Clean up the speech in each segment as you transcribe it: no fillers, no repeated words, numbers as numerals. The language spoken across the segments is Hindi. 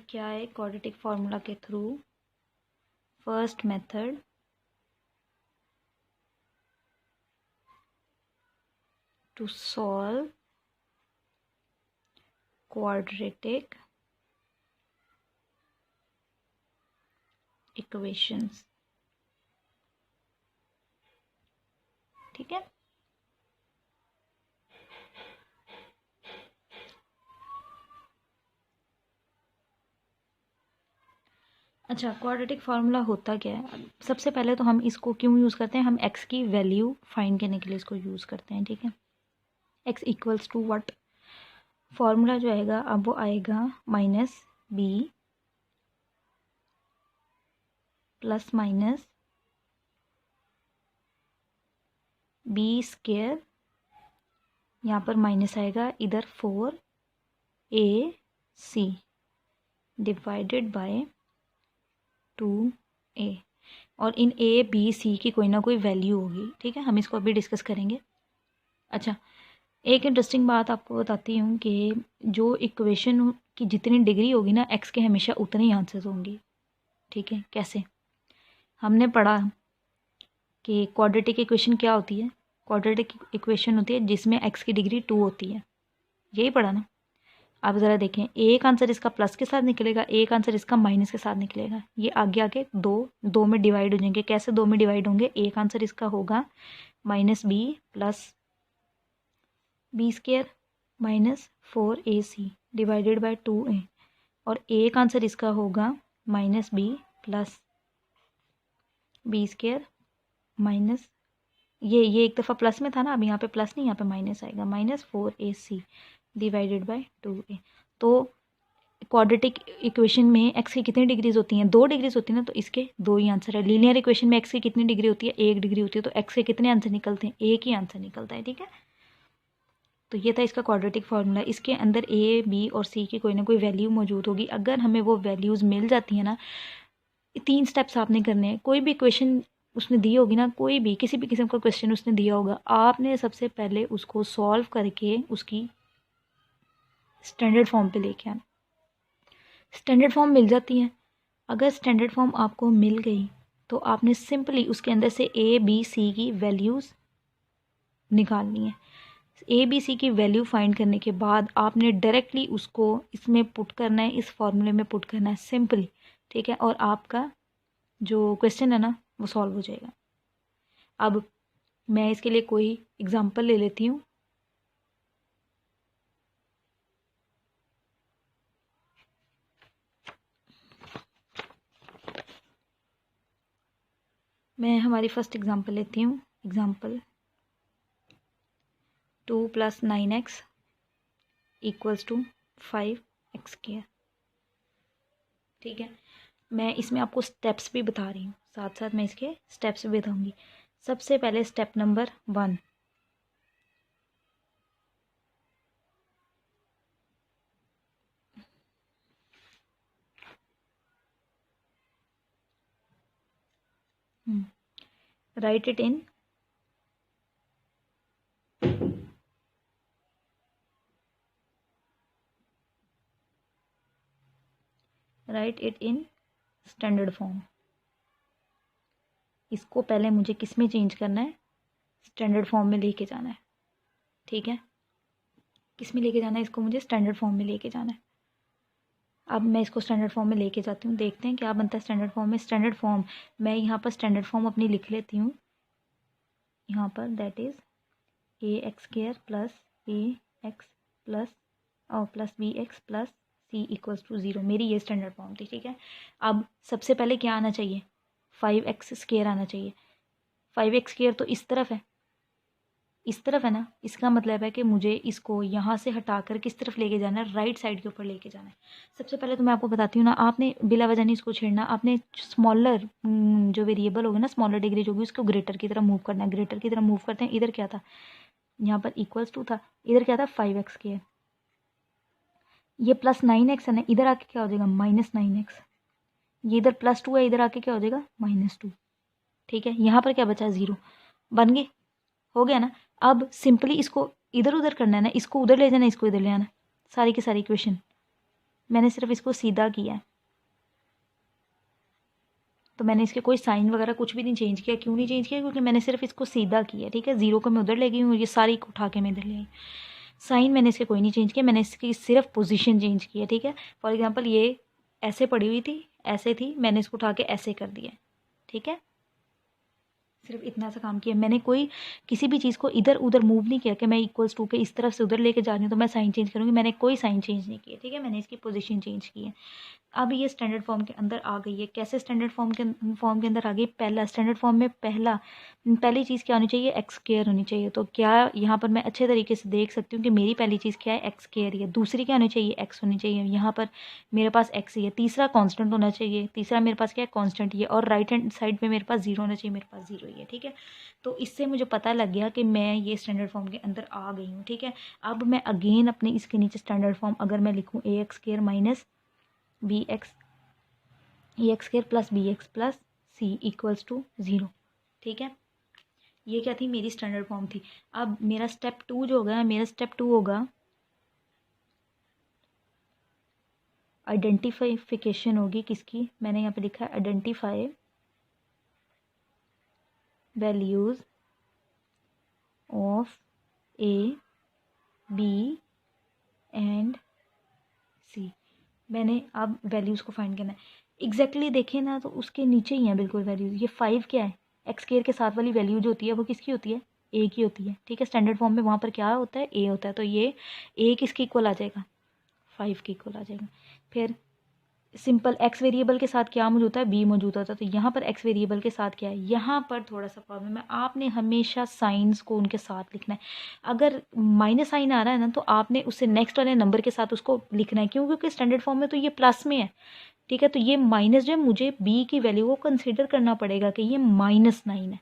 क्या है क्वाड्रेटिक फार्मूला के through first method to solve quadratic equations. ठीक है, अच्छा क्वाड्रेटिक फार्मूला होता क्या है? सबसे पहले तो हम इसको क्यों यूज़ करते हैं, हम x की वैल्यू फाइंड करने के लिए इसको यूज़ करते हैं। ठीक है, x equals to what, formula जो आएगा अब वो आएगा minus B plus minus B square, यहाँ पर माइनस आएगा, इधर 4ac डिवाइडेड बाय 2a, और इन a b c की कोई ना कोई वैल्यू होगी। ठीक है, हम इसको अभी डिस्कस करेंगे। अच्छा, एक इंटरेस्टिंग बात आपको बताती हूँ कि जो इक्वेशन की जितनी डिग्री होगी ना x के हमेशा उतने ही आंसर्स होंगे। ठीक है, कैसे? हमने पढ़ा कि क्वाड्रेटिक इक्वेशन क्या होती है, क्वाड्रेटिक इक्वेशन होती है जिसमें x की डिग्री 2 होती है, यही पढ़ा ना। आप ज़रा देखें, एक आंसर इसका प्लस के साथ निकलेगा, एक आंसर इसका माइनस के साथ निकलेगा। ये आगे आगे दो में डिवाइड हो जाएंगे। कैसे दो में डिवाइड होंगे? एक आंसर इसका होगा minus B plus B square minus 4ac divided by 2a, और एक आंसर इसका होगा minus B plus B square minus ये एक दफ़ा प्लस में था ना, अब यहाँ पे प्लस नहीं, यहाँ पे माइनस आएगा, minus 4ac divided by 2a। तो क्वाड्रेटिक इक्वेशन में x की कितनी डिग्रीज होती हैं? 2 डिग्रीज होती हैं ना, तो इसके 2 ही आंसर है। लीनियर इक्वेशन में x की कितनी डिग्री होती है? 1 डिग्री होती है। तो x के कितने आंसर निकलते हैं? एक ही आंसर निकलता है। ठीक है, तो ये था इसका क्वाड्रेटिक फार्मूला। इसके अंदर a, b और c की कोई ना कोई वैल्यू मौजूद होगी। अगर हमें वो वैल्यूज़ मिल जाती हैं ना, 3 स्टेप्स आपने करने हैं। कोई भी इक्वेशन उसने दी होगी ना, कोई भी किसी भी किस्म का क्वेश्चन उसने दिया होगा, आपने सबसे पहले उसको सॉल्व करके उसकी स्टैंडर्ड फॉर्म पे लेके आना। स्टैंडर्ड फॉर्म मिल जाती है, अगर स्टैंडर्ड फॉर्म आपको मिल गई तो आपने सिंपली उसके अंदर से a, b, c की वैल्यूज़ निकालनी है। a, b, c की वैल्यू फाइंड करने के बाद आपने डायरेक्टली उसको इसमें पुट करना है, इस फॉर्मूले में पुट करना है सिंपली। ठीक है, और आपका जो क्वेश्चन है ना वो सॉल्व हो जाएगा। अब मैं इसके लिए कोई एग्जांपल ले लेती हूँ। मैं हमारी फर्स्ट एग्जांपल लेती हूँ, एग्जांपल 2 + 9x = 5x²। ठीक है, मैं इसमें आपको स्टेप्स भी बता रही हूँ, साथ साथ मैं इसके स्टेप्स भी बताऊँगी। सबसे पहले step number 1, write it in standard form. इसको पहले मुझे किस में चेंज करना है? स्टैंडर्ड फॉर्म में लेके जाना है। ठीक है, किस में लेके जाना है? इसको मुझे स्टैंडर्ड फॉर्म में लेके जाना है। अब मैं इसको स्टैंडर्ड फॉर्म में लेके जाती हूँ, देखते हैं क्या बनता है स्टैंडर्ड फॉर्म में। स्टैंडर्ड फॉर्म मैं यहाँ पर स्टैंडर्ड फॉर्म अपनी लिख लेती हूँ यहाँ पर, that is ax² + ax plus bx plus c = 0। मेरी ये स्टैंडर्ड फॉर्म थी। ठीक है, अब सबसे पहले क्या आना चाहिए? 5x² आना चाहिए। 5x² तो इस तरफ है, इस तरफ है ना, इसका मतलब है कि मुझे इसको यहाँ से हटाकर किस तरफ लेके जाना है? राइट साइड के ऊपर लेके जाना है। सबसे पहले तो मैं आपको बताती हूँ ना, आपने बिला वजह नहीं इसको छेड़ना। आपने स्मॉलर जो वेरिएबल होगा ना, स्मॉलर डिग्री जो होगी, उसको ग्रेटर की तरफ मूव करना है। ग्रेटर की तरफ मूव करते हैं। इधर क्या था? यहाँ पर =2 था, इधर क्या था? 5x²। ये +9x है ना, इधर आके क्या हो जाएगा? -9x। ये इधर +2 है, इधर आके क्या हो जाएगा? -2। ठीक है, यहाँ पर क्या बचा? 0 बन गए, हो गया ना। अब सिंपली इसको इधर उधर करना है ना, इसको उधर ले जाना है, इसको इधर ले आना, सारी की सारी इक्वेशन मैंने सिर्फ इसको सीधा किया है, तो मैंने इसके कोई साइन वगैरह कुछ भी नहीं चेंज किया। क्यों नहीं चेंज किया? क्योंकि मैंने सिर्फ इसको सीधा किया, ठीक है। ज़ीरो को मैं उधर ले गई हूँ, ये सारी को उठा के मैं इधर ले आई। साइन मैंने इसके कोई नहीं चेंज किया, मैंने इसकी सिर्फ पोजीशन चेंज की है, ठीक है। फॉर एग्जांपल ये ऐसे पड़ी हुई थी, ऐसे थी, मैंने इसको उठा के ऐसे कर दिया, ठीक है। सिर्फ इतना सा काम किया मैंने, कोई किसी भी चीज़ को इधर उधर मूव नहीं किया कि मैं इक्वल्स टू के इस तरफ से उधर लेके जा रही हूँ तो मैं साइन चेंज करूँगी, मैंने कोई साइन चेंज नहीं किया, ठीक है। मैंने इसकी पोजीशन चेंज की है। अब ये स्टैंडर्ड फॉर्म के अंदर आ गई है। कैसे स्टैंडर्ड फॉर्म के अंदर आ गई? पहला स्टैंडर्ड फॉर्म में पहली चीज़ क्या होनी चाहिए? एक्स स्क्वायर होनी चाहिए। तो क्या यहाँ पर मैं अच्छे तरीके से देख सकती हूँ कि मेरी पहली चीज़ क्या है? एक्स स्क्वायर है। दूसरी क्या होनी चाहिए? एक्स होनी चाहिए। यहाँ पर मेरे पास एक्स ही है। तीसरा कांस्टेंट होना चाहिए। तीसरा मेरे पास क्या है? कांस्टेंट ही है। और राइट हैंड साइड में मेरे पास जीरो होना चाहिए, मेरे पास जीरो ही है, ठीक है। तो इससे मुझे पता लग गया कि मैं ये स्टैंडर्ड फॉर्म के अंदर आ गई हूँ, ठीक है। अब मैं अगेन अपने इसके नीचे स्टैंडर्ड फॉर्म अगर मैं लिखूँ a x square minus b x a x square plus b x plus c equals to zero, ठीक है। ये क्या थी? मेरी स्टैंडर्ड फॉर्म थी। अब मेरा स्टेप टू जो होगा, मेरा स्टेप टू होगा आइडेंटिफिकेशन होगी किसकी? मैंने यहाँ पे लिखा है identify values of A B and c. मैंने अब वैल्यूज़ को फाइंड करना है। एग्जैक्टली देखें ना तो उसके नीचे ही है बिल्कुल वैल्यूज़। ये 5 क्या है? एक्स स्क्वायर के साथ वाली वैल्यू जो होती है वो किसकी होती है? ए की होती है, ठीक है। स्टैंडर्ड फॉर्म में वहाँ पर क्या होता है? ए होता है। तो ये ए किसके इक्वल आ जाएगा? 5 के इक्वल आ जाएगा। फिर सिंपल एक्स वेरिएबल के साथ क्या मौजूद होता है? बी मौजूद होता है। तो यहाँ पर एक्स वेरिएबल के साथ क्या है? यहाँ पर थोड़ा सा प्रॉब्लम है, आपने हमेशा साइंस को उनके साथ लिखना है। अगर माइनस साइन आ रहा है ना तो आपने उससे नेक्स्ट वाले नंबर के साथ उसको लिखना है। क्यों? क्योंकि स्टैंडर्ड फॉर्म में तो ये प्लस में है, ठीक है। तो ये माइनस जो है, मुझे बी की वैल्यू को कंसिडर करना पड़ेगा कि ये -9 है।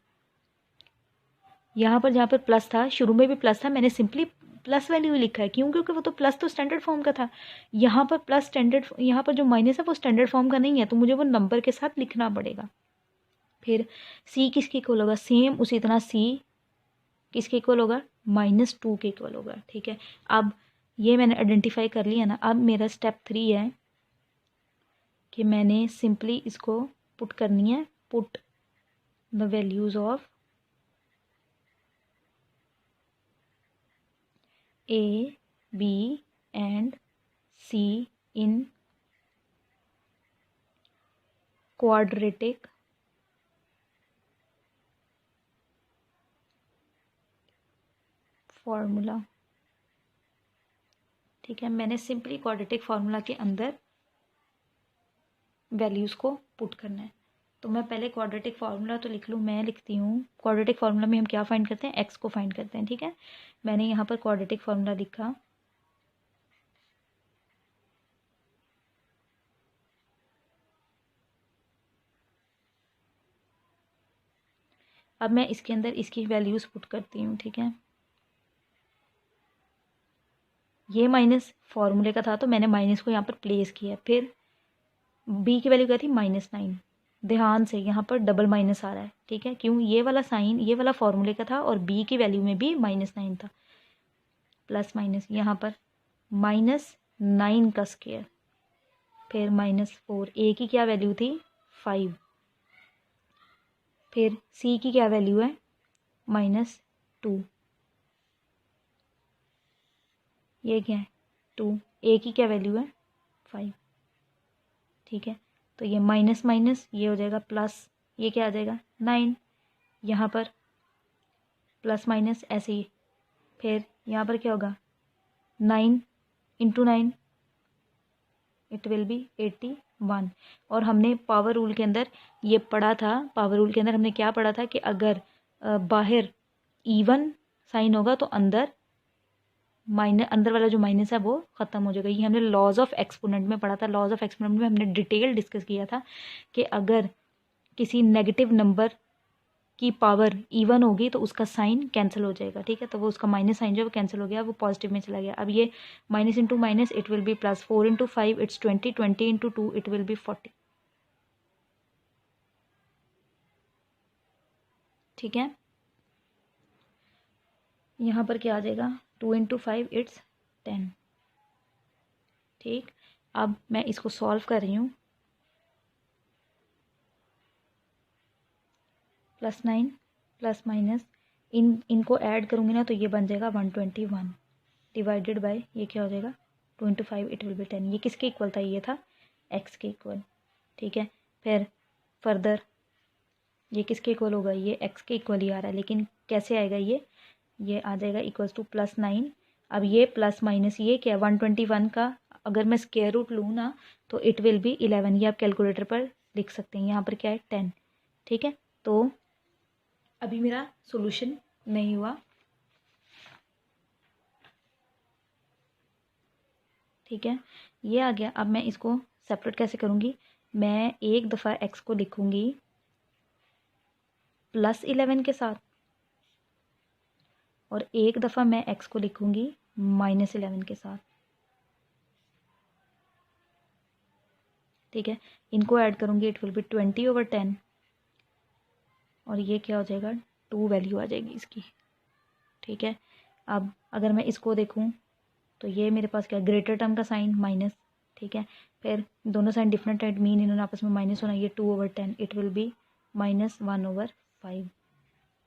यहाँ पर जहाँ पर प्लस था, शुरू में भी प्लस था, मैंने सिंपली प्लस वैल्यू लिखा है। क्यों? क्योंकि वो तो प्लस तो स्टैंडर्ड फॉर्म का था। यहाँ पर प्लस स्टैंडर्ड, यहाँ पर जो माइनस है वो स्टैंडर्ड फॉर्म का नहीं है, तो मुझे वो नंबर के साथ लिखना पड़ेगा। फिर सी किसके इक्वल होगा? सेम उसी तरह सी किसके इक्वल होगा? -2 के इक्वल होगा, ठीक है। अब ये मैंने आइडेंटिफाई कर लिया ना। अब मेरा स्टेप 3 है कि मैंने सिंपली इसको पुट करनी है। Put the values of A B and C in quadratic formula, ठीक है। मैंने सिंपली क्वाड्रेटिक फार्मूला के अंदर वैल्यूज़ को पुट करना है। तो मैं पहले क्वाड्रेटिक फार्मूला तो लिख लूँ। मैं लिखती हूँ क्वाड्रेटिक फार्मूला में हम क्या फाइंड करते हैं? एक्स को फाइंड करते हैं, ठीक है। मैंने यहाँ पर क्वाड्रेटिक फार्मूला लिखा। अब मैं इसके अंदर इसकी वैल्यूज़ पुट करती हूँ, ठीक है। ये माइनस फार्मूले का था तो मैंने माइनस को यहाँ पर प्लेस किया। फिर बी की वैल्यू क्या थी? -9। ध्यान से यहाँ पर डबल माइनस आ रहा है, ठीक है। क्यों? ये वाला साइन ये वाला फार्मूले का था और बी की वैल्यू में भी -9 था। प्लस माइनस यहाँ पर -9 का स्क्वायर, फिर -4। ए की क्या वैल्यू थी? 5। फिर सी की क्या वैल्यू है? -2। ये क्या है? 2। ए की क्या वैल्यू है? 5, ठीक है। तो ये माइनस माइनस ये हो जाएगा प्लस, ये क्या आ जाएगा? 9। यहाँ पर प्लस माइनस ऐसे ही। फिर यहाँ पर क्या होगा? 9 × 9 इट विल बी 81। और हमने पावर रूल के अंदर ये पढ़ा था, पावर रूल के अंदर हमने क्या पढ़ा था कि अगर बाहर इवन साइन होगा तो अंदर माइनस, अंदर वाला जो माइनस है वो ख़त्म हो जाएगा। ये हमने लॉज ऑफ एक्सपोनेंट में पढ़ा था। लॉज ऑफ एक्सपोनेंट में हमने डिटेल डिस्कस किया था कि अगर किसी नेगेटिव नंबर की पावर इवन होगी तो उसका साइन कैंसिल हो जाएगा, ठीक है। तो वो उसका माइनस साइन जो है वो कैंसिल हो गया, वो पॉजिटिव में चला गया। अब ये minus into minus it will B plus, 4 × 5 it's 20, 20 × 2 it will B 40, ठीक है। यहाँ पर क्या आ जाएगा? 2 × 5 इट्स 10, ठीक। अब मैं इसको सॉल्व कर रही हूँ। +9 प्लस माइनस इनको ऐड करूँगी ना तो ये बन जाएगा 121 डिवाइडेड बाय ये क्या हो जाएगा 2 × 5 इट विल बी 10। ये किसके इक्वल था? ये था x के इक्वल। ठीक है, फिर फर्दर ये किसके इक्वल होगा? ये x के इक्वल ही आ रहा है, लेकिन कैसे आएगा? ये आ जाएगा इक्वल्स टू +9। अब ये प्लस माइनस ये क्या 121 का अगर मैं स्क्वायर रूट लूँ ना तो इट विल बी 11। ये आप कैलकुलेटर पर लिख सकते हैं। यहाँ पर क्या है 10। ठीक है, तो अभी मेरा सॉल्यूशन नहीं हुआ। ठीक है, ये आ गया। अब मैं इसको सेपरेट कैसे करूँगी? मैं एक दफ़ा x को लिखूँगी +11 के साथ और एक दफ़ा मैं x को लिखूँगी -11 के साथ। ठीक है, इनको ऐड करूँगी इट विल बी 20/10 और ये क्या हो जाएगा 2 वैल्यू आ जाएगी इसकी। ठीक है, अब अगर मैं इसको देखूँ तो ये मेरे पास क्या ग्रेटर टर्म का साइन माइनस। ठीक है, फिर दोनों साइन डिफरेंट है, मीन इन्होंने आपस में माइनस होना। ये 2/10 इट विल बी -1/5।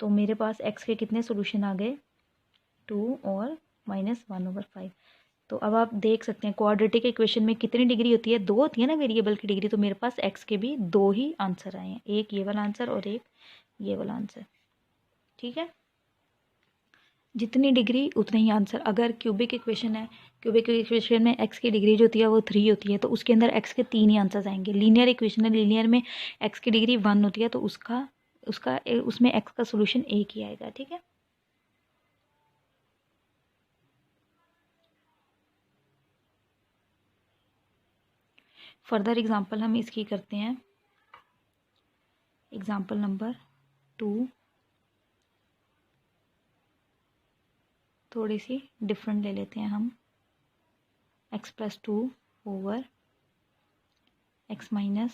तो मेरे पास x के कितने सोल्यूशन आ गए? 2 और -1/5। तो अब आप देख सकते हैं क्वाड्रेटिक इक्वेशन में कितनी डिग्री होती है? 2 होती है ना वेरिएबल की डिग्री। तो मेरे पास x के भी 2 ही आंसर आए हैं, एक ये वाला आंसर और एक ये वाला आंसर। ठीक है, जितनी डिग्री उतना ही आंसर। अगर क्यूबिक इक्वेशन है, क्यूबिक इक्वेशन में x की डिग्री जो होती है वो 3 होती है, तो उसके अंदर x के 3 ही आंसर्स आएंगे। लीनियर इक्वेशन है, लीनियर में x की डिग्री 1 होती है, तो उसमें x का सोल्यूशन एक ही आएगा। ठीक है, फर्दर एग्जांपल हम इसकी करते हैं। एग्जांपल नंबर 2 थोड़ी सी डिफरेंट ले लेते हैं हम। x + 2 over x - 1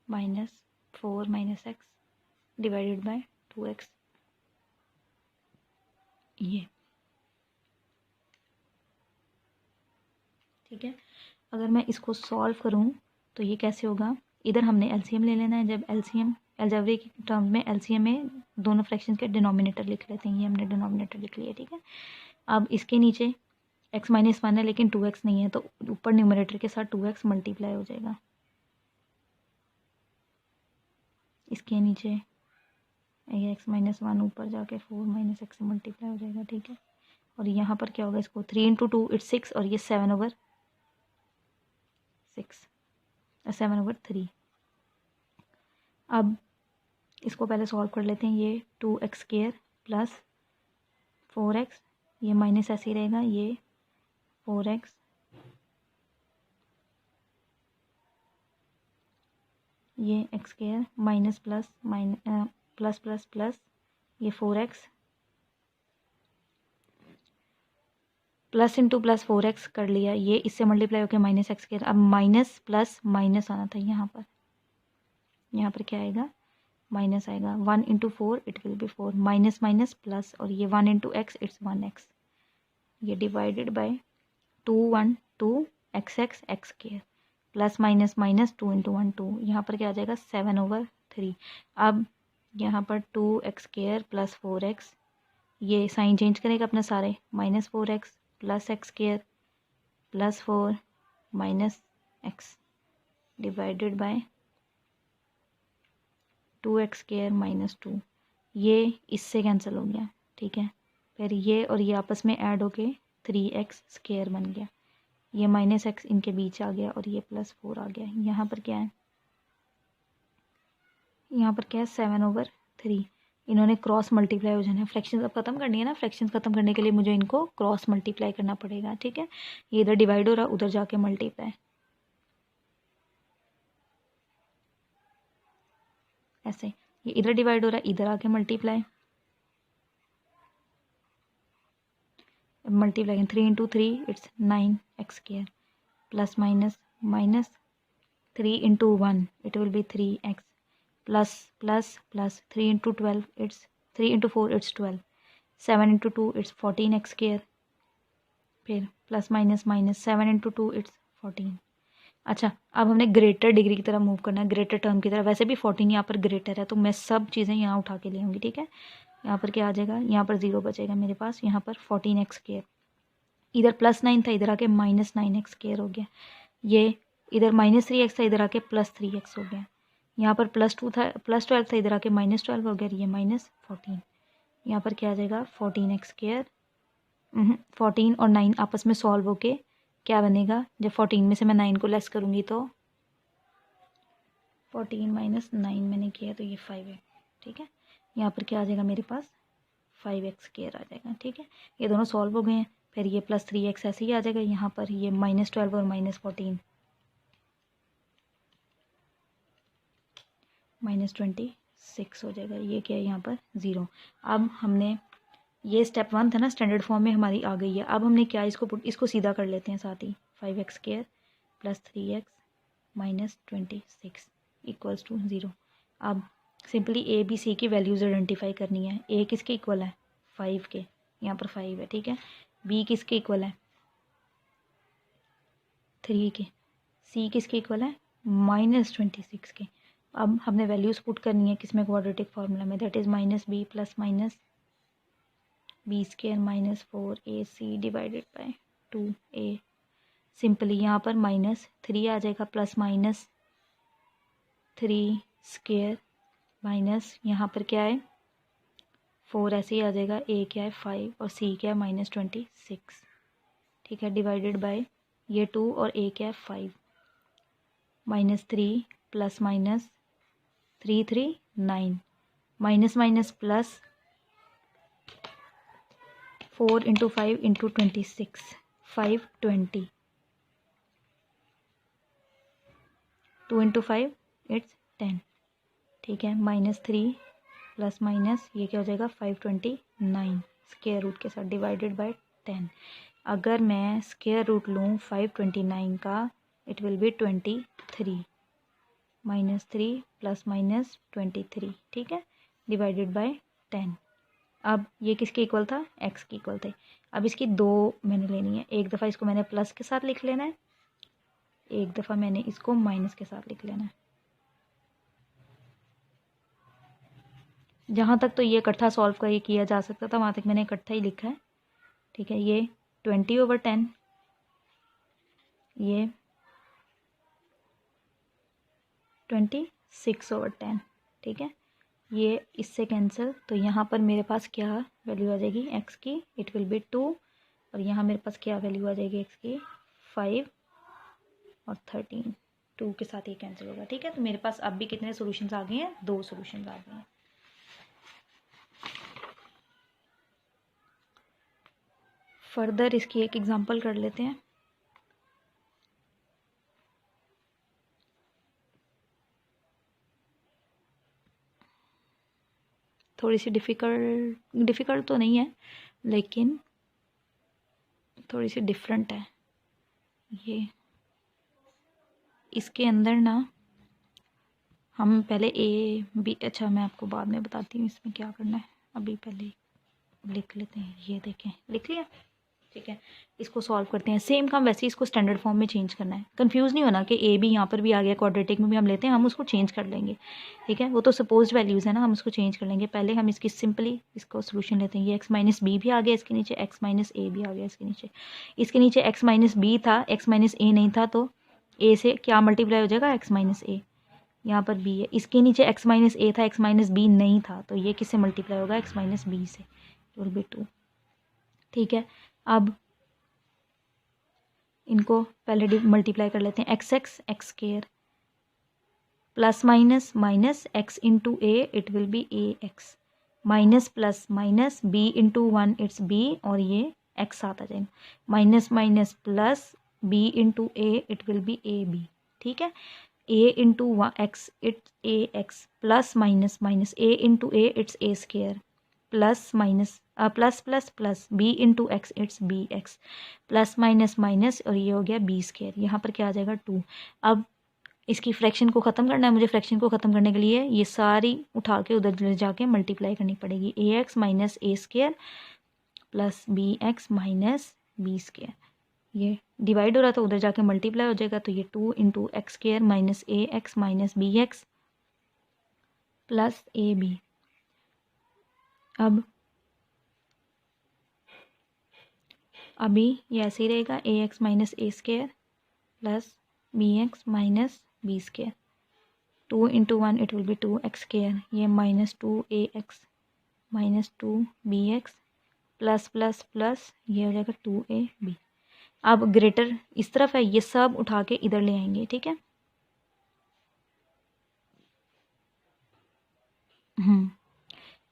-4 - x divided by 2x। ये ठीक है, अगर मैं इसको सॉल्व करूं तो ये कैसे होगा? इधर हमने एलसीएम ले लेना है। जब एलसीएम अलजेब्रिक टर्म में एलसीएम में दोनों फ्रैक्शंस के डिनोमिनेटर लिख लेते हैं। ये हमने डिनोमिनेटर लिख लिया। ठीक है, अब इसके नीचे x - 1 है लेकिन 2x नहीं है, तो ऊपर न्यूमरेटर के साथ 2x मल्टीप्लाई हो जाएगा। इसके नीचे ये x - 1 ऊपर जाके 4 - x से मल्टीप्लाई हो जाएगा। ठीक है, और यहाँ पर क्या होगा? इसको 3 × 2 इट्स 6 और ये 7/6 7/3। अब इसको पहले सॉल्व कर लेते हैं। ये 2x² + 4x, ये माइनस ऐसे ही रहेगा। ये 4x ये x² minus plus plus plus plus ये 4x plus into plus 4x कर लिया। ये इससे मल्टीप्लाई होकर -x²। अब माइनस प्लस माइनस आना था यहाँ पर। यहाँ पर क्या आएगा? माइनस आएगा। 1 × 4 it will B 4 minus minus plus और ये 1 × x इट्स 1x। ये divided by 2 1 2 x x² plus minus minus 2 × 1 2। यहाँ पर क्या आ जाएगा? 7/3। अब यहाँ पर 2x² + 4x, ये साइन चेंज करेगा अपना सारे। -4x + x² + 4 - x divided by 2x² - 2। ये इससे कैंसिल हो गया। ठीक है, फिर ये और ये आपस में ऐड होके 3x² बन गया। ये -x इनके बीच आ गया और ये +4 आ गया। यहाँ पर क्या है? यहाँ पर क्या है? 7/3। इन्होंने क्रॉस मल्टीप्लाई हो जाना है। फ्रैक्शंस अब खत्म करनी है ना, फ्रैक्शंस खत्म करने के लिए मुझे इनको क्रॉस मल्टीप्लाई करना पड़ेगा। ठीक है, ये इधर डिवाइड हो रहा है, उधर जाके मल्टीप्लाई। ऐसे ये इधर डिवाइड हो रहा है, इधर आके multiply. Multiply 3 × 3 it's 9x² plus minus minus 3 × 1 it will B 3x plus plus plus 3 × 12 it's 3 × 4 it's 12 7 × 2 it's 14x²। फिर plus minus minus 7 into 2 it's 14। अच्छा, अब हमने ग्रेटर डिग्री की तरफ मूव करना है, ग्रेटर टर्म की तरफ। वैसे भी 14 यहाँ पर ग्रेटर है, तो मैं सब चीज़ें यहाँ उठा के ले आऊँगी, ठीक है। यहाँ पर क्या आ जाएगा, यहाँ पर 0 बचेगा मेरे पास, यहाँ पर 14x²। इधर +9 था, इधर आके -9x² हो गया। ये इधर -3x था, इधर आके +3x हो गया। यहाँ पर +2 था, +12 था, इधर आके -12 हो गया, ये -14। यहाँ पर क्या आ जाएगा 14x²। 14 और 9 आपस में सॉल्व होके क्या बनेगा, जब 14 में से मैं 9 को लेस करूँगी तो 14 - 9 मैंने किया तो ये 5 है, ठीक है। यहाँ पर क्या आ जाएगा मेरे पास 5x² आ जाएगा, ठीक है। ये दोनों सॉल्व हो गए हैं। फिर ये +3x ऐसे ही आ जाएगा, यहाँ पर ये -12 और -14 -26 हो जाएगा। ये क्या है यहाँ पर 0। अब हमने ये स्टेप 1 था ना, स्टैंडर्ड फॉर्म में हमारी आ गई है। अब हमने क्या इसको सीधा कर लेते हैं साथ ही, 5x² + 3x - 26 = 0। अब सिंपली ए बी सी की वैल्यूज़ आइडेंटिफाई करनी है। ए किसके इक्वल है 5 के, यहाँ पर 5 है, ठीक है। बी किसके इक्वल है 3 के, सी किसके इक्वल है -26 के। अब हमने वैल्यूज़ पुट करनी है किसमें, क्वाड्रेटिक फार्मूला में, that is -b + -b² - 4ac divided by 2a। Simply यहाँ पर -3 आ जाएगा, +-3² माइनस यहाँ पर क्या है 4 ऐसे ही आ जाएगा। a क्या है 5 और c क्या है -26, ठीक है, डिवाइडेड बाय ये 2 और a क्या है 5। -3 + -3 3 9 माइनस माइनस प्लस 4 × 5 × 26 520 2 × 5 इट्स 10, ठीक है। -3 ± ये क्या हो जाएगा 529 स्क्वायर रूट के साथ डिवाइडेड बाय 10। अगर मैं स्क्वायर रूट लूँ 529 का, इट विल बी 23 -3 ± 23, ठीक है, डिवाइडेड बाय 10। अब ये किसके इक्वल था, x के इक्वल थे। अब इसकी दो मैंने लेनी है, एक दफ़ा इसको मैंने प्लस के साथ लिख लेना है, एक दफ़ा मैंने इसको माइनस के साथ लिख लेना है। जहाँ तक तो ये इकट्ठा सॉल्व कर किया जा सकता था, वहाँ तक मैंने इकट्ठा ही लिखा है, ठीक है। ये 20/10, ये 26/10, ठीक है। ये इससे कैंसिल, तो यहाँ पर मेरे पास क्या वैल्यू आ जाएगी x की, इट विल बी 2, और यहाँ मेरे पास क्या वैल्यू आ जाएगी x की 5 और 13, 2 के साथ ये कैंसिल होगा, ठीक है। तो मेरे पास अब भी कितने सॉल्यूशंस आ गए हैं, 2 सॉल्यूशंस आ गए हैं। फर्दर इसकी एक एग्जांपल कर लेते हैं। थोड़ी सी डिफ़िकल्ट तो नहीं है, लेकिन थोड़ी सी डिफरेंट है। ये इसके अंदर ना हम पहले ए बी, अच्छा मैं आपको बाद में बताती हूँ इसमें क्या करना है, अभी पहले लिख लेते हैं। ये देखें, लिख लिया, ठीक है। इसको सॉल्व करते हैं, सेम काम वैसे ही इसको स्टैंडर्ड फॉर्म में चेंज करना है। कंफ्यूज नहीं होना कि ए भी यहाँ पर भी आ गया, क्वाड्रेटिक में भी हम लेते हैं, हम उसको चेंज कर लेंगे, ठीक है। वो तो सपोज्ड वैल्यूज़ है ना, हम उसको चेंज कर लेंगे। पहले हम इसकी सिंपली इसको सोल्यूशन लेते हैं। ये x - b भी आ गया इसके नीचे, x - a भी आ गया इसके नीचे। इसके नीचे x - b था, x - a नहीं था, तो a से क्या मल्टीप्लाई हो जाएगा x - a, यहाँ पर b है। इसके नीचे x - a था, x - b नहीं था, तो ये किससे मल्टीप्लाई होगा x - b से, तो विल बी 2, ठीक है। अब इनको पहले मल्टीप्लाई कर लेते हैं, x² plus minus minus x × a, it will B ax, minus plus minus b × 1 it's b, और ये x साथ आ जाएगा, minus minus plus b × a, it will B ab, ठीक है। a × x it's ax, plus minus minus a × a it's a², plus minus plus plus plus b × x it's bx, plus minus minus, और ये हो गया b²। यहाँ पर क्या आ जाएगा 2। अब इसकी फ्रैक्शन को ख़त्म करना है मुझे। फ्रैक्शन को ख़त्म करने के लिए ये सारी उठा के उधर ले जाके मल्टीप्लाई करनी पड़ेगी। ax - a² plus bx - b², ये डिवाइड हो रहा था, उधर जाके मल्टीप्लाई हो जाएगा, तो ये 2 into x square minus a x minus b x plus a b. अब अभी ये ऐसे ही रहेगा, a x minus a square plus b x minus b square. 2 into 1 it will be 2 x square, ये माइनस 2 ए x minus 2 B x plus plus plus ये हो जाएगा 2 ए बी। अब ग्रेटर इस तरफ है, ये सब उठा के इधर ले आएंगे, ठीक है।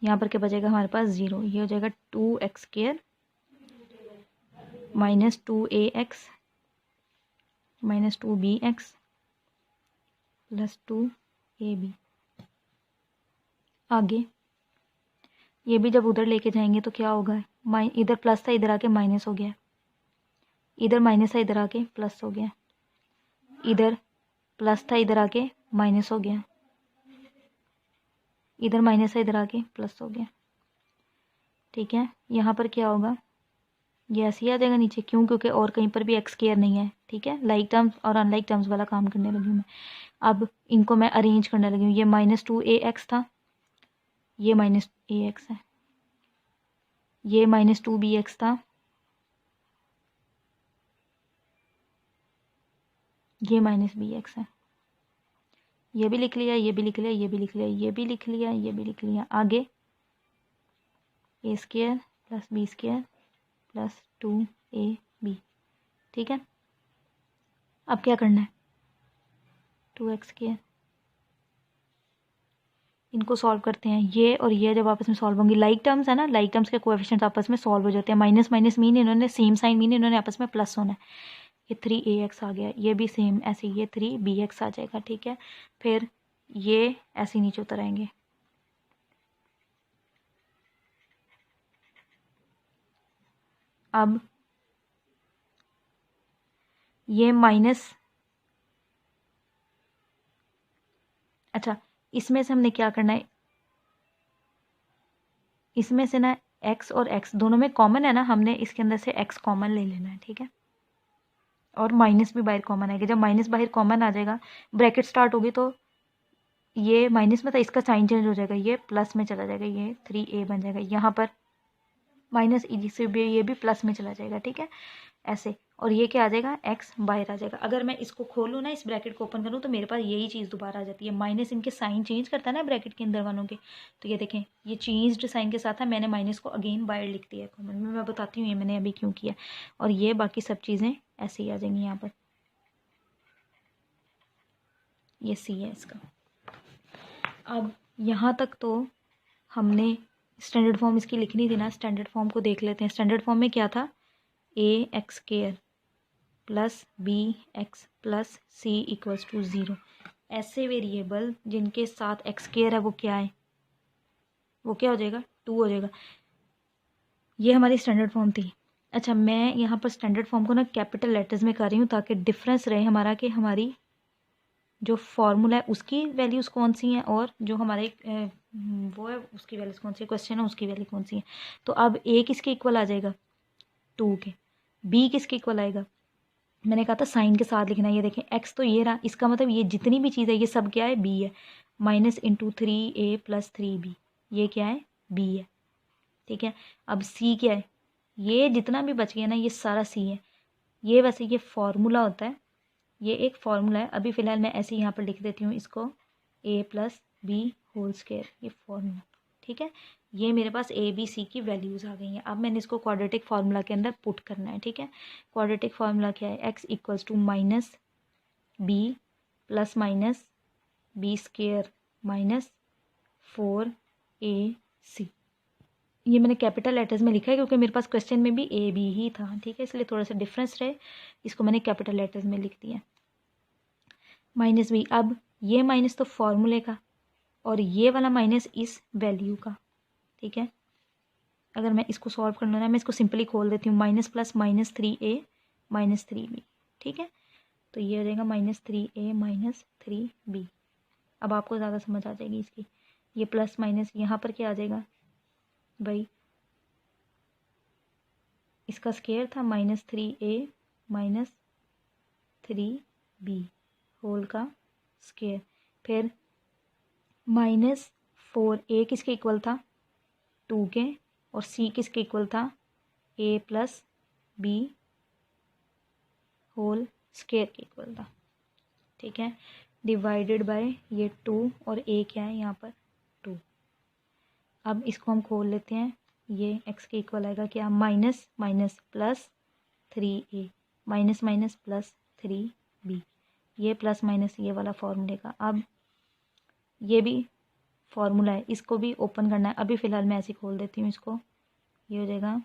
यहाँ पर क्या बचेगा हमारे पास 0, ये हो जाएगा 2 एक्स स्क्र माइनस 2 ए x minus 2 B x plus 2 ए बी। आगे ये भी जब उधर लेके जाएंगे तो क्या होगा, इधर प्लस था इधर आके माइनस हो गया, इधर माइनस था इधर आके प्लस हो गया, इधर प्लस था इधर आके माइनस हो गया, इधर माइनस है इधर आके प्लस हो गया, ठीक है। यहाँ पर क्या होगा, ये ऐसे ही आ जाएगा नीचे, क्यों, क्योंकि और कहीं पर भी एक्स स्क्वायर नहीं है, ठीक है। लाइक टर्म्स और अनलाइक टर्म्स वाला काम करने लगी हूँ मैं। अब इनको मैं अरेंज करने लगी हूँ, ये माइनस 2 ए एक्स था, ये माइनस ए एक्स है, ये माइनस 2 बी एक्स था, ये माइनस बी एक्स है, ये भी लिख लिया, ये भी लिख लिया, ये भी लिख लिया, ये भी लिख लिया, ये भी लिख लिया। आगे a square plus B square plus 2 A b, ठीक है। अब क्या करना है, 2 एक्स स्क्वायर, इनको सॉल्व करते हैं। ये और ये जब आपस में सॉल्व होंगी, लाइक टर्म्स है ना, लाइक टर्म्स के कोएफिशिएंट्स आपस में सॉल्व हो जाते हैं। माइनस माइनस मीन इन्होंने सेम साइन मीन इन्होंने आपस में प्लस होना है। ये 3 ए एक्स आ गया, ये भी सेम ऐसे, ये 3 बी एक्स आ जाएगा, ठीक है। फिर ये ऐसे नीचे उतर आएंगे, अब ये माइनस, अच्छा इसमें से हमने क्या करना है, इसमें से ना x और x दोनों में कॉमन है ना, हमने इसके अंदर से x कॉमन ले लेना है, ठीक है। और माइनस भी बाहर कॉमन आएगा, जब माइनस बाहर कॉमन आ जाएगा, ब्रैकेट स्टार्ट होगी तो ये माइनस में था, इसका साइन चेंज हो जाएगा, ये प्लस में चला जाएगा, ये 3a बन जाएगा। यहाँ पर माइनस से भी ये भी प्लस में चला जाएगा, ठीक है, ऐसे। और ये क्या आ जाएगा, x बाहर आ जाएगा। अगर मैं इसको खोलूँ ना, इस ब्रैकेट को ओपन करूँ, तो मेरे पास यही चीज़ दोबारा आ जाती है। माइनस इनके साइन चेंज करता है ना ब्रैकेट के अंदर वालों के, तो ये देखें ये चेंज्ड साइन के साथ है, मैंने माइनस को अगेन बाहर लिख दिया है कॉमन में। मैं बताती हूँ ये मैंने अभी क्यों किया। और ये बाकी सब चीज़ें ऐसे ही आ जाएंगी यहाँ पर, ये सी है इसका। अब यहाँ तक तो हमने स्टैंडर्ड फॉर्म इसकी लिखनी थी ना, स्टैंडर्ड फॉर्म को देख लेते हैं। स्टैंडर्ड फॉर्म में क्या था, a x square plus b x plus c equals to 0। ऐसे वेरिएबल जिनके साथ एक्स स्क्वायर है वो क्या है, वो क्या हो जाएगा, 2 हो जाएगा। ये हमारी स्टैंडर्ड फॉर्म थी। अच्छा मैं यहाँ पर स्टैंडर्ड फॉर्म को ना कैपिटल लेटर्स में कर रही हूँ ताकि डिफरेंस रहे हमारा, कि हमारी जो फॉर्मूला है उसकी वैल्यूज़ कौन सी हैं और जो हमारे वो है उसकी वैल्यूज़ कौन सी है, क्वेश्चन है उसकी वैल्यू कौन सी है। तो अब ए किसके इक्वल आ जाएगा, 2 के। बी किसके इक्वल आएगा, मैंने कहा था साइन के साथ लिखना है। ये देखें एक्स तो ये रहा, इसका मतलब ये जितनी भी चीज़ है ये सब क्या है, बी है। Minus into 3a plus 3b, ये क्या है, बी है, ठीक है। अब सी क्या है, ये जितना भी बच गया ना ये सारा सी है। ये वैसे ये फॉर्मूला होता है, ये एक फॉर्मूला है। अभी फ़िलहाल मैं ऐसे यहाँ पर लिख देती हूँ इसको, a plus B whole square, ये फॉर्मूला, ठीक है। ये मेरे पास ए बी सी की वैल्यूज़ आ गई हैं। अब मैंने इसको क्वाड्रेटिक फार्मूला के अंदर पुट करना है, ठीक है। क्वाड्रेटिक फार्मूला क्या है, X equals to minus B plus minus B square minus 4ac। ये मैंने कैपिटल लेटर्स में लिखा है क्योंकि मेरे पास क्वेश्चन में भी ए बी ही था, ठीक है, इसलिए थोड़ा सा डिफरेंस रहे, इसको मैंने कैपिटल लेटर्स में लिख दिया, माइनस बी। अब ये माइनस तो फॉर्मूले का और ये वाला माइनस इस वैल्यू का, ठीक है। अगर मैं इसको सॉल्व कर लूँ ना, मैं इसको सिंपली खोल देती हूँ, minus plus minus 3a minus 3b, ठीक है। तो ये हो जाएगा माइनस 3a माइनस 3b। अब आपको ज़्यादा समझ आ जाएगी इसकी। ये प्लस माइनस यहाँ पर क्या आ जाएगा भाई, इसका स्क्वायर था minus 3a minus 3b whole का स्क्वायर, फिर -4 a किसके इक्वल था 2 के, और c किसके इक्वल था a plus b whole square के इक्वल था। ठीक है, डिवाइडेड बाय ये 2 और a क्या है यहाँ पर 2। अब इसको हम खोल लेते हैं, ये x के इक्वल आएगा क्या minus minus plus 3a minus minus plus 3b, ये प्लस माइनस ये वाला फॉर्मूले का। अब ये भी फॉर्मूला है, इसको भी ओपन करना है। अभी फ़िलहाल मैं ऐसे खोल देती हूँ इसको, ये हो जाएगा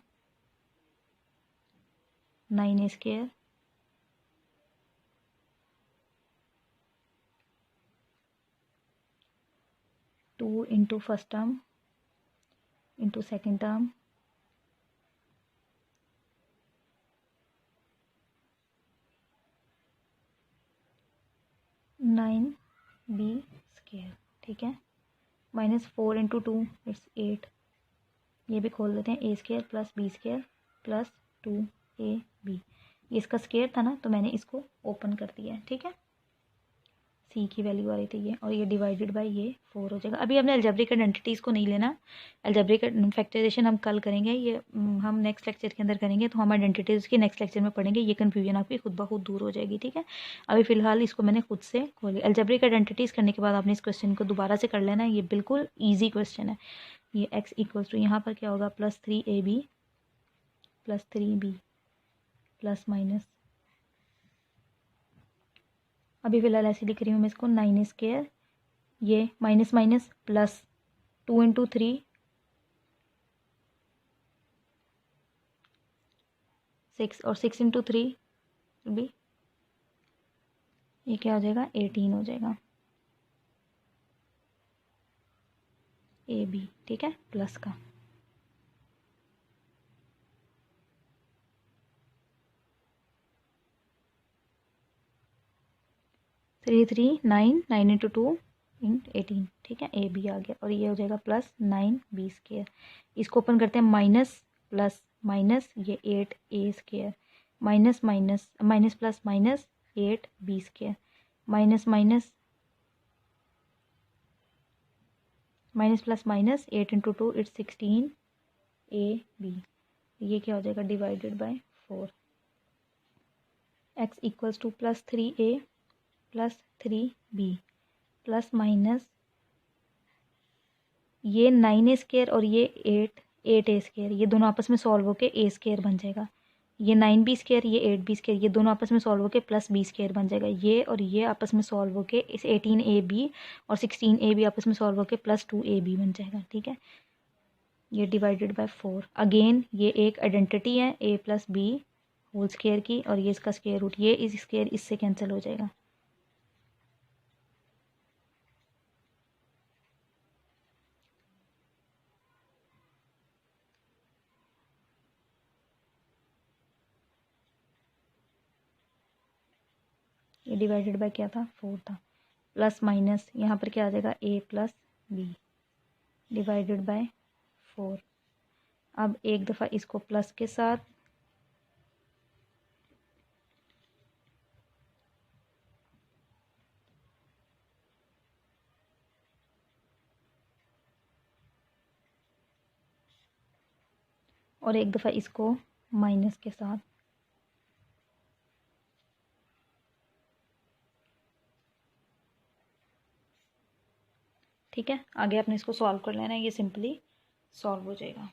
9a² 2 into first term into second term (9b²). ठीक है, -4 इंटू 2 इट्स 8, ये भी खोल देते हैं a² plus b² plus 2ab, ये इसका स्क्वायर था ना तो मैंने इसको ओपन कर दिया है। ठीक है, c की वैल्यू आ रही थी ये, और ये डिवाइडेड बाय ये 4 हो जाएगा। अभी हमने अलजेब्रिक आइडेंटिटीज़ को नहीं लेना, अलजेब्रिक फैक्टराइजेशन हम कल करेंगे, ये हम नेक्स्ट लेक्चर के अंदर करेंगे, तो हम आइडेंटिटीज़ की नेक्स्ट लेक्चर में पढ़ेंगे, ये कन्फ्यूजन आपकी खुद ब खुद दूर हो जाएगी। ठीक है, अभी फ़िलहाल इसको मैंने खुद से खोली। अलजेब्रिक आइडेंटिटीज़ करने के बाद आपने इस क्वेश्चन को दोबारा से कर लेना है, ये बिल्कुल ईजी क्वेश्चन है। ये x इक्वल्स टू यहाँ पर क्या होगा +3ab plus 3b plus minus, अभी फ़िलहाल ऐसे लिख रही हूँ मैं इसको 9a², ये माइनस माइनस प्लस 2 इंटू 3 6, और 6 इंटू 3 भी ये क्या हो जाएगा 18 हो जाएगा ab। ठीक है, प्लस का। Three 9 into 2 int 18। ठीक है, ए बी आ गया, और ये हो जाएगा +9b²। इसको ओपन करते हैं, माइनस प्लस माइनस ये 8a² minus minus minus plus minus 8b² minus minus minus plus minus 8 into 2 it's 16ab, ये क्या हो जाएगा divided by 4। x equals to +3a plus 3b plus minus ये 9a² और ये 8a², ये दोनों आपस में सॉल्व होके a² बन जाएगा। ये 9b², ये 8b², ये दोनों आपस में सॉल्व होके +b² बन जाएगा। ये और ये आपस में सॉल्व होके इस 18ab और 16ab आपस में सॉल्व होके +2ab बन जाएगा। ठीक है, ये डिवाइडेड बाय 4। अगेन ये एक आइडेंटिटी है a plus b whole square की, और ये इसका स्क्वायर रूट, ये इस स्क्वायर इससे कैंसिल हो जाएगा। ये डिवाइडेड बाय क्या था 4 था, प्लस माइनस यहाँ पर क्या आ जाएगा a plus b divided by 4। अब एक दफ़ा इसको प्लस के साथ और एक दफ़ा इसको माइनस के साथ। ठीक है, आगे आपने इसको सॉल्व कर लेना है, ये सिंपली सॉल्व हो जाएगा।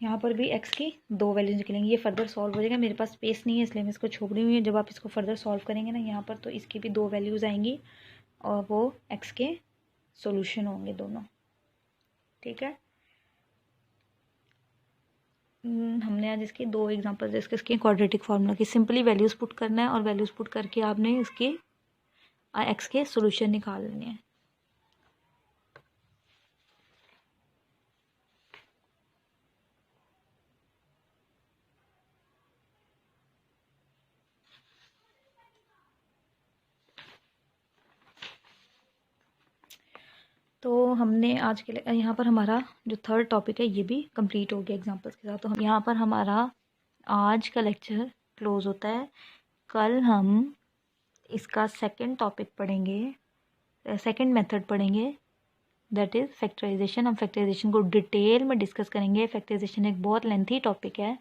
यहाँ पर भी x की 2 वैल्यूज निकलेंगी, ये फर्दर सॉल्व हो जाएगा। मेरे पास स्पेस नहीं है इसलिए मैं इसको छोड़ रही हूँ। जब आप इसको फर्दर सॉल्व करेंगे ना यहाँ पर, तो इसकी भी 2 वैल्यूज़ आएंगी और वो x के सॉल्यूशन होंगे दोनों। ठीक है, हमने आज इसकी 2 एग्जांपल डिस्कस किए क्वाड्रेटिक फार्मूला की। सिंपली वैल्यूज़ पुट करना है और वैल्यूज़ पुट करके आपने इसके x के सॉल्यूशन निकालने हैं। तो हमने आज के लिए यहाँ पर हमारा जो थर्ड टॉपिक है ये भी कंप्लीट हो गया एग्जांपल्स के साथ। तो हम यहाँ पर हमारा आज का लेक्चर क्लोज होता है। कल हम इसका सेकंड टॉपिक पढ़ेंगे, सेकंड मेथड पढ़ेंगे, दैट इज़ फैक्टराइजेशन। हम फैक्टराइजेशन को डिटेल में डिस्कस करेंगे। फैक्टराइजेशन एक बहुत लेंथी टॉपिक है,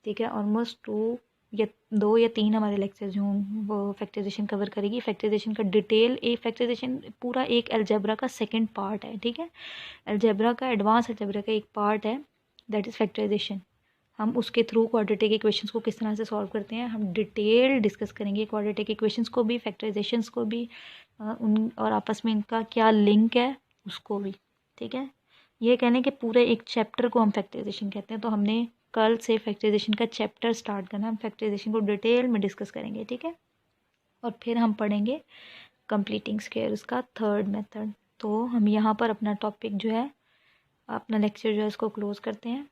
ठीक है। ऑलमोस्ट 2 या 3 हमारे लेक्चर्स जो वो फैक्टराइजेशन कवर करेगी। फैक्टराइजेशन का डिटेल, एक फैक्टराइजेशन पूरा एक अलजेब्रा का सेकंड पार्ट है, ठीक है। अलजेब्रा का, एडवांस अलजेब्रा का एक पार्ट है, दैट इज़ फैक्टराइजेशन। हम उसके थ्रू क्वाड्रेटिक इक्वेशंस को किस तरह से सॉल्व करते हैं हम डिटेल डिस्कस करेंगे। क्वाड्रेटिक इक्वेशंस को भी, फैक्टराइजेशंस को भी, उन और आपस में इनका क्या लिंक है उसको भी, ठीक है। ये कहने के पूरे एक चैप्टर को हम फैक्टराइजेशन कहते हैं। तो हमने कल से फैक्टराइजेशन का चैप्टर स्टार्ट करना। हम फैक्टराइजेशन को डिटेल में डिस्कस करेंगे, ठीक है। और फिर हम पढ़ेंगे कंप्लीटिंग स्क्वायर, उसका थर्ड मेथड। तो हम यहाँ पर अपना टॉपिक जो है, अपना लेक्चर जो है उसको क्लोज करते हैं।